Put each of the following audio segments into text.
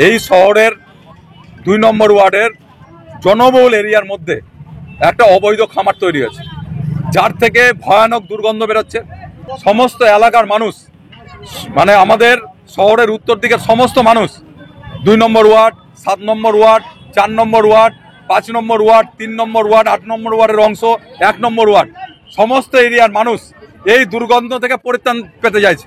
এই শহরের 2 নম্বর ওয়ার্ডের জনবহুল এরিয়ার মধ্যে একটা অবৈধ খামার তৈরি হয়েছে, যার থেকে ভয়ানক দুর্গন্ধ বেরোচ্ছে। সমস্ত এলাকার মানুষ, মানে আমাদের শহরের উত্তর দিকের সমস্ত মানুষ, 2 নম্বর ওয়ার্ড, 7 নম্বর ওয়ার্ড, 4 নম্বর ওয়ার্ড, 5 নম্বর ওয়ার্ড, 3 নম্বর ওয়ার্ড, 8 নম্বর ওয়ার্ডের অংশ, 1 নম্বর ওয়ার্ড, সমস্ত এরিয়ার মানুষ এই দুর্গন্ধ থেকে পরিত্রাণ পেতে চাইছে।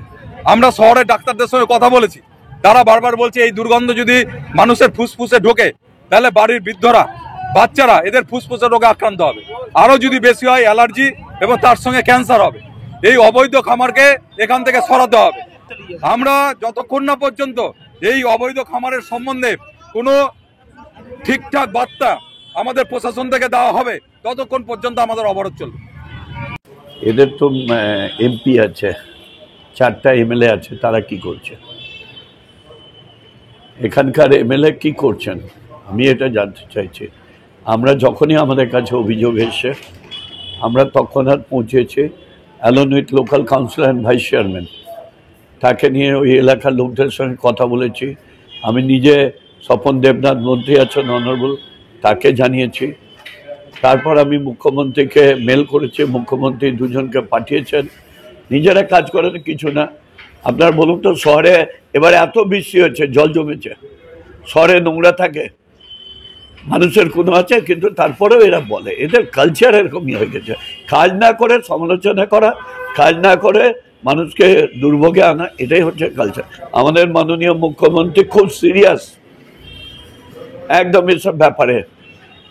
আমরা শহরের ডাক্তারদের সঙ্গে কথা বলেছি, তারা বারবার বলছে এই দুর্গন্ধ যদি মানুষের ফুসফুসে ঢোকে তাহলে বাড়ির বৃদ্ধরা, বাচ্চারা এদের ফুসফুসে রোগে আক্রান্ত হবে, আরও যদি বেশি হয় অ্যালার্জি এবং তার সঙ্গে ক্যান্সার হবে। এই অবৈধ খামারকে এখান থেকে সরাতে হবে। আমরা যতক্ষণ না পর্যন্ত এই অবৈধ খামারের সম্বন্ধে কোনো ঠিকঠাক বার্তা আমাদের প্রশাসন থেকে দেওয়া হবে, ততক্ষণ পর্যন্ত আমাদের অবরোধ চলবে। এদের তো এমপি আছে, 4টা এমএলএ আছে, তারা কি করছে? এখানকার এমএলএ কি করছেন আমি এটা জানতে চাইছি। আমরা যখনই আমাদের কাছে অভিযোগ এসে আমরা তৎক্ষণাৎ পৌঁছেছি, along with local councillor and vice chairman, তাকে নিয়ে ওই এলাকার লোকদের সঙ্গে কথা বলেছি। আমি নিজে স্বপন দেবনাথ মন্ত্রী আছেন অনারেবল, তাকে জানিয়েছি। তারপর আমি মুখ্যমন্ত্রীকে মেল করেছি, মুখ্যমন্ত্রী দুজনকে পাঠিয়েছেন। নিজেরা কাজ করেন কিছু না। আপনার বলুন তো, শহরে এবারে এত বৃষ্টি হচ্ছে, জল জমেছে, শহরে নোংরা থাকে, মানুষের কোনো আছে, কিন্তু তারপরেও এরা বলে, এদের কালচার এরকমই হয়ে গেছে। কাজ না করে সমালোচনা করা, কাজ না করে মানুষকে দুর্ভোগে আনা, এটাই হচ্ছে কালচার। আমাদের মাননীয় মুখ্যমন্ত্রী খুব সিরিয়াস একদম এসব ব্যাপারে।